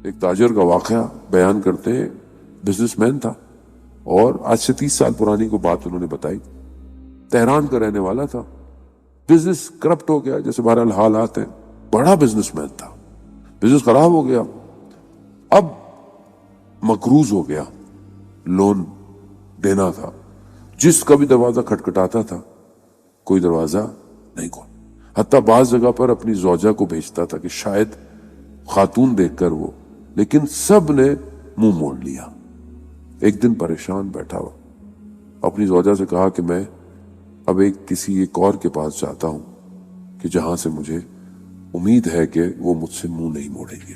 ایک تاجر کا واقعہ بیان کرتے ہیں. بزنس مین تھا اور آج سے 30 سال پرانی کو بات انہوں نے بتائی. تہران کا رہنے والا تھا. بزنس کرپٹ ہو گیا، جیسے بہرحال حالات ہیں. بڑا بزنس مین تھا، بزنس خراب ہو گیا. اب مقروض ہو گیا، لون دینا تھا. جس کا بھی دروازہ کھٹکھٹاتا تھا کوئی دروازہ نہیں کھول. حتیٰ بعض جگہ پر اپنی زوجہ کو بھیجتا تھا کہ شاید خاتون دیکھ کر وہ، لیکن سب نے منہ موڑ لیا. ایک دن پریشان بیٹھا ہوا اپنی زوجہ سے کہا کہ میں اب کسی ایک اور کے پاس جاتا ہوں کہ جہاں سے مجھے امید ہے کہ وہ مجھ سے منہ نہیں موڑیں گے.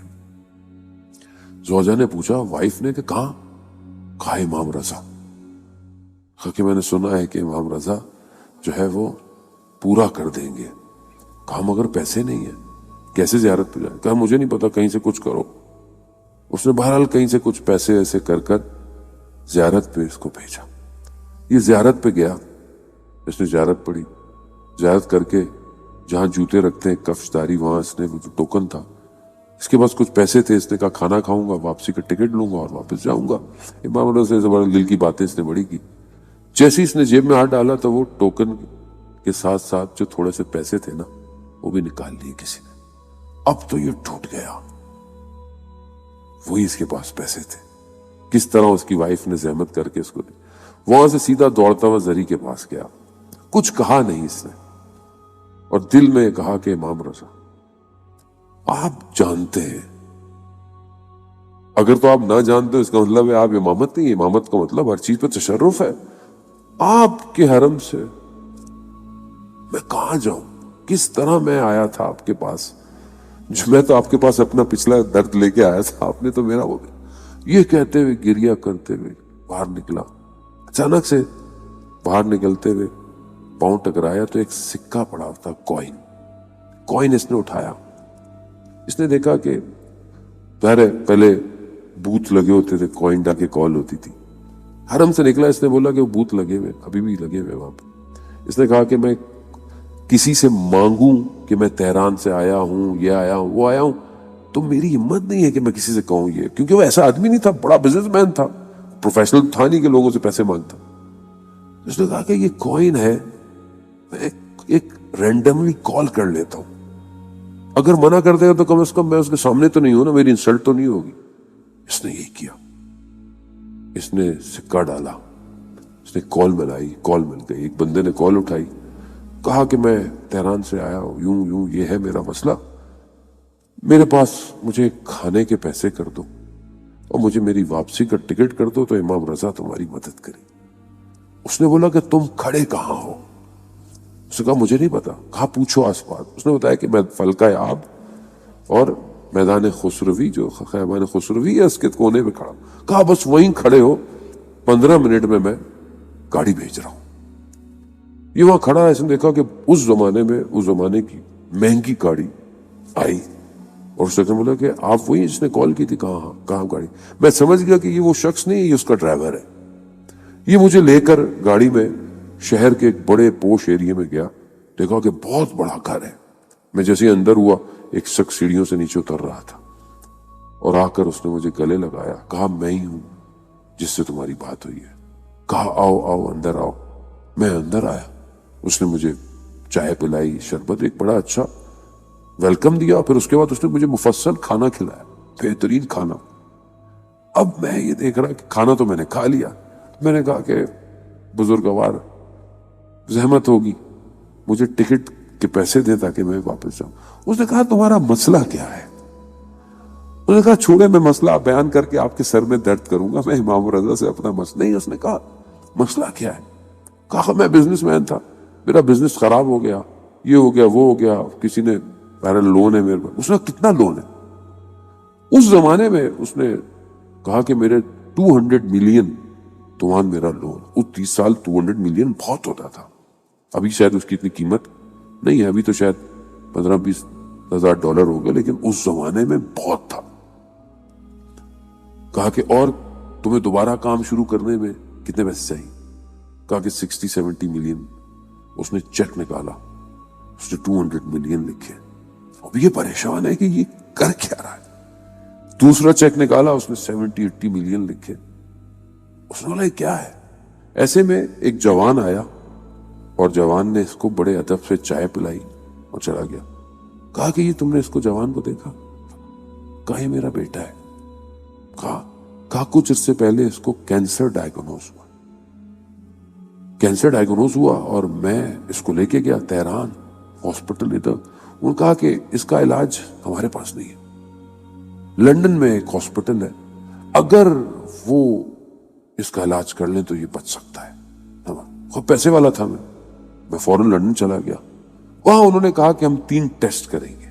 زوجہ نے پوچھا، وائف نے، کہ کہاں؟ کہا امام رضا. کہا کہ میں نے سنا ہے کہ امام رضا جو ہے وہ پورا کر دیں گے. کہا مگر پیسے نہیں ہیں، کیسے زیارت پہ جائیں؟ کہا مجھے نہیں پتا، کہیں سے کچھ کرو. اس نے بہرحال کہیں سے کچھ پیسے ایسے کر زیارت پہ اس کو بھیجا. یہ زیارت پہ گیا، اس نے زیارت پڑھی. زیارت کر کے جہاں جوتے رکھتے ہیں کفش داری، وہاں اس نے جو ٹوکن تھا، اس کے پاس کچھ پیسے تھے. اس نے کہا کھانا کھاؤں گا، واپسی کا ٹکٹ لوں گا اور واپس جاؤں گا. امام رضا سے بڑا دل کی باتیں اس نے بڑی کی. جیسے اس نے جیب میں ہاتھ ڈالا تو وہ ٹوکن کے ساتھ ساتھ جو تھوڑے سے پیسے تھے نا وہ بھی نکال لیے کسی نے. اب تو یہ ٹوٹ گیا، وہی اس کے پاس پیسے تھے. کس طرح اس کی وائف نے زحمت کر کے اس کو دی. وہاں سے سیدھا دوڑتا ہوا زری کے پاس گیا. کچھ کہا نہیں اس نے، اور دل میں کہا کہ امام رضا آپ جانتے ہیں، اگر تو آپ نہ جانتے اس کا مطلب ہے آپ امامت نہیں. امامت کا مطلب ہر چیز پہ تشرف ہے. آپ کے حرم سے میں کہاں جاؤں؟ کس طرح میں آیا تھا آپ کے پاس؟ جو میں تو آپ کے پاس اپنا پچھلا درد لے کے آیا تھا، آپ نے تو میرا وہ. یہ کہتے ہوئے گریا کرتے ہوئے باہر نکلا. اچانک سے باہر نکلتے ہوئے پاؤں ٹکرایا تو ایک سکہ پڑا تھا، کوئن اس نے اٹھایا. اس نے دیکھا کہ پہلے بوتھ لگے ہوتے تھے، کوئن ڈال کے کال ہوتی تھی. حرم سے نکلا، اس نے بولا کہ وہ بوتھ لگے ہوئے، ابھی بھی لگے ہوئے وہاں پہ. اس نے کہا کہ میں کسی سے مانگوں کہ میں تہران سے آیا ہوں، یہ آیا ہوں، وہ آیا ہوں، تو میری ہمت نہیں ہے کہ میں کسی سے کہوں یہ، کیونکہ وہ ایسا آدمی نہیں تھا، بڑا بزنس مین تھا، پروفیشنل تھا نہیں کہ لوگوں سے پیسے مانگتا. اس نے کہا کہ یہ کوئن ہے، میں ایک رینڈملی کال کر لیتا ہوں، اگر منع کر دے گا تو کم از کم میں اس کے سامنے تو نہیں ہوں نا، میری انسلٹ تو نہیں ہوگی. اس نے یہی کیا. اس نے سکہ ڈالا، اس نے کال ملائی، کال مل گئی. ایک بندے نے کال اٹھائی، کہا کہ میں تہران سے آیا ہوں، یوں یہ ہے میرا مسئلہ، میرے پاس مجھے کھانے کے پیسے کر دو اور مجھے میری واپسی کا ٹکٹ کر دو تو امام رضا تمہاری مدد کرے. اس نے بولا کہ تم کھڑے کہاں ہو؟ اس نے کہا مجھے نہیں پتا. کہا پوچھو آس پاس. اس نے بتایا کہ میں فلکہ آب اور میدان خسروی، جو خیبان خسروی ہے، اس کے کونے میں کھڑا. کہا بس وہیں کھڑے ہو، 15 منٹ میں گاڑی بھیج رہا ہوں. یہ وہاں کھڑا ہے. اس نے دیکھا کہ اس زمانے کی مہنگی گاڑی آئی، اور اس نے بولا کہ آپ وہی جس نے کال کی تھی؟ کہاں گاڑی؟ میں سمجھ گیا کہ یہ وہ شخص نہیں، یہ اس کا ڈرائیور ہے. یہ مجھے لے کر گاڑی میں شہر کے ایک بڑے پوش ایریے میں گیا. دیکھا کہ بہت بڑا گھر ہے. میں جیسے اندر ہوا، ایک شخص سیڑھیوں سے نیچے اتر رہا تھا اور آ کر اس نے مجھے گلے لگایا. کہا میں ہی ہوں جس سے تمہاری بات ہوئی ہے. کہا آؤ اندر آؤ. میں اندر آیا. اس نے مجھے چائے پلائی، شربت، ایک بڑا اچھا ویلکم دیا. پھر اس کے بعد اس نے مجھے مفصل کھانا کھلایا، بہترین کھانا. اب میں یہ دیکھ رہا کہ کھانا تو میں نے کھا لیا. میں نے کہا کہ بزرگوار زحمت ہوگی، مجھے ٹکٹ کے پیسے دے تاکہ میں واپس جاؤں. اس نے کہا تمہارا مسئلہ کیا ہے؟ اس نے کہا چھوڑے، میں مسئلہ بیان کر کے آپ کے سر میں درد کروں گا، میں امام رضا سے اپنا مسئلہ نہیں. اس نے کہا مسئلہ کیا ہے؟ کہا میں بزنس مین تھا، میرا بزنس خراب ہو گیا، یہ ہو گیا، وہ ہو گیا، کسی نے لون ہے میرے پاس. اس نے کتنا لون ہے؟ اس زمانے میں اس نے کہا کہ میرے 200 ملین تومان میرا لون. اس 30 سال 200 ملین بہت ہوتا تھا. ابھی شاید اس کی اتنی قیمت نہیں ہے، ابھی تو شاید 15-20 ہزار ڈالر ہو گئے، لیکن اس زمانے میں بہت تھا. کہا کہ اور تمہیں دوبارہ کام شروع کرنے میں کتنے پیسے چاہیے؟ کہا کہ 60-70 ملین. اس نے چیک نکالا، اس نے 200 ملین لکھے. اب یہ پریشان ہے کہ یہ کر کیا رہا ہے. دوسرا چیک نکالا، اس میں 70-80 ملین لکھے. اس نے بولا یہ کیا ہے؟ ایسے میں ایک جوان آیا اور جوان نے اس کو بڑے ادب سے چائے پلائی اور چلا گیا. کہا کہ یہ تم نے اس کو جوان کو دیکھا؟ کہا یہ میرا بیٹا ہے. کہا کچھ عرصے پہلے اس کو کینسر ڈائیگنوز ہوا. کینسر ڈائیگنوز ہوا اور میں اس کو لے کے گیا تہران ہاسپٹل ادھر. انہوں نے کہا کہ اس کا علاج ہمارے پاس نہیں ہے، لندن میں ایک ہاسپٹل ہے، اگر وہ اس کا علاج کر لیں تو یہ بچ سکتا ہے. خوب پیسے والا تھا میں فوراً لندن چلا گیا. وہاں انہوں نے کہا کہ ہم 3 ٹیسٹ کریں گے،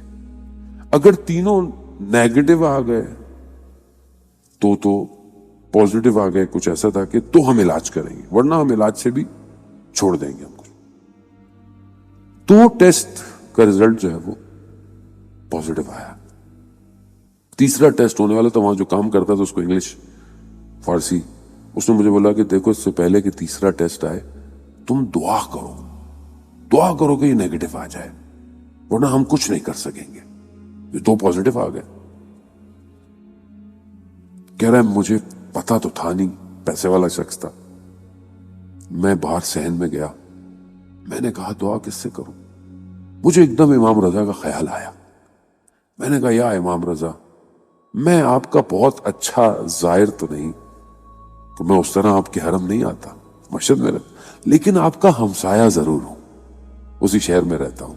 اگر تینوں نیگیٹو آ گئے تو پوزیٹو آ گئے، کچھ ایسا تھا کہ تو ہم علاج کریں گے، ورنہ ہم علاج سے بھی چھوڑ دیں گے. ہم کو 2 ٹیسٹ کا رزلٹ جو ہے وہ پوزیٹو آیا. تیسرا ٹیسٹ ہونے والا تھا، وہاں جو کام کرتا تھا اس کو انگلش فارسی، اس نے مجھے بولا کہ دیکھو اس سے پہلے کہ تیسرا ٹیسٹ آئے تم دعا کرو کہ یہ نیگیٹو آ جائے، ورنہ ہم کچھ نہیں کر سکیں گے. یہ 2 پوزیٹو آ گئے. کہہ رہا ہے مجھے پتا تو تھا نہیں، پیسے والا شخص تھا. میں باہر صحن میں گیا، میں نے کہا دعا کس سے کروں؟ مجھے ایک دم امام رضا کا خیال آیا. میں نے کہا یا امام رضا، میں آپ کا بہت اچھا زائر تو نہیں کہ میں اس طرح آپ کے حرم نہیں آتا، مسجد میں رہتا، لیکن آپ کا ہمسایہ ضرور ہوں، اسی شہر میں رہتا ہوں.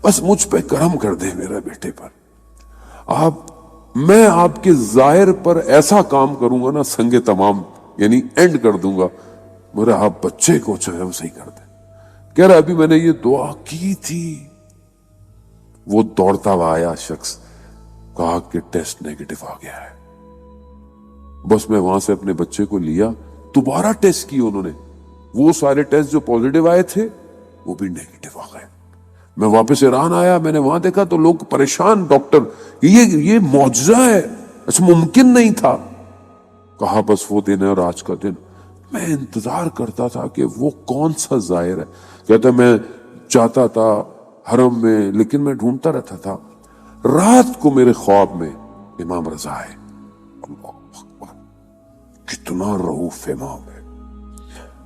بس مجھ پہ کرم کر دیں میرے بیٹے پر. میں آپ کے ظاہر پر ایسا کام کروں گا نا، سنگ تمام یعنی اینڈ کر دوں گا، میرے آپ بچے کو جو ہے وہ صحیح کر دیں. کہہ رہا ابھی میں نے یہ دعا کی تھی، وہ دوڑتا ہوا آیا شخص، کہا کہ ٹیسٹ نیگیٹو آ گیا ہے. بس میں وہاں سے اپنے بچے کو لیا، دوبارہ ٹیسٹ کی انہوں نے، وہ سارے ٹیسٹ جو پوزیٹو آئے تھے وہ بھی نیگیٹو آ گئے. میں واپس ایران آیا، میں نے وہاں دیکھا تو لوگ پریشان، ڈاکٹر یہ معجزہ ہے، اچھا ممکن نہیں تھا. کہا بس وہ دن ہے اور آج کا دن. میں انتظار کرتا تھا کہ وہ کون سا ظاہر ہے. کہتا میں چاہتا تھا حرم میں، لیکن میں ڈھونڈتا رہتا تھا. رات کو میرے خواب میں امام رضا ہے. اللہ اکبر، کتنا رؤوف امام ہے.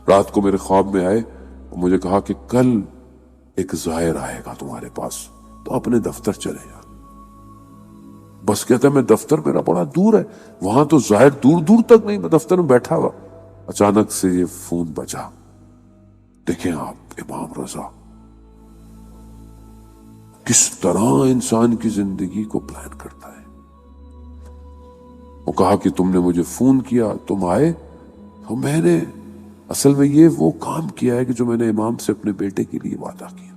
رات کو میرے خواب میں آئے اور مجھے کہا کہ کل ایک ظاہر آئے گا تمہارے پاس، تو اپنے دفتر چلے جا. بس کہتا ہے میں دفتر میرا بڑا دور ہے، وہاں تو ظاہر دور دور تک نہیں، میں دفتر میں بیٹھا ہوا. اچانک سے یہ فون بجا. دیکھیں آپ امام رضا کس طرح انسان کی زندگی کو پلان کرتا ہے. وہ کہا کہ تم نے مجھے فون کیا، تم آئے، تو میں نے اصل میں یہ وہ کام کیا ہے کہ جو میں نے امام سے اپنے بیٹے کے لیے وعدہ کیا.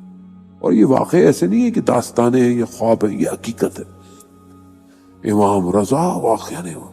اور یہ واقعہ ایسے نہیں ہے کہ داستانیں ہیں یا خواب ہے، یہ حقیقت ہے. امام رضا واقعہ نہیں ہوا.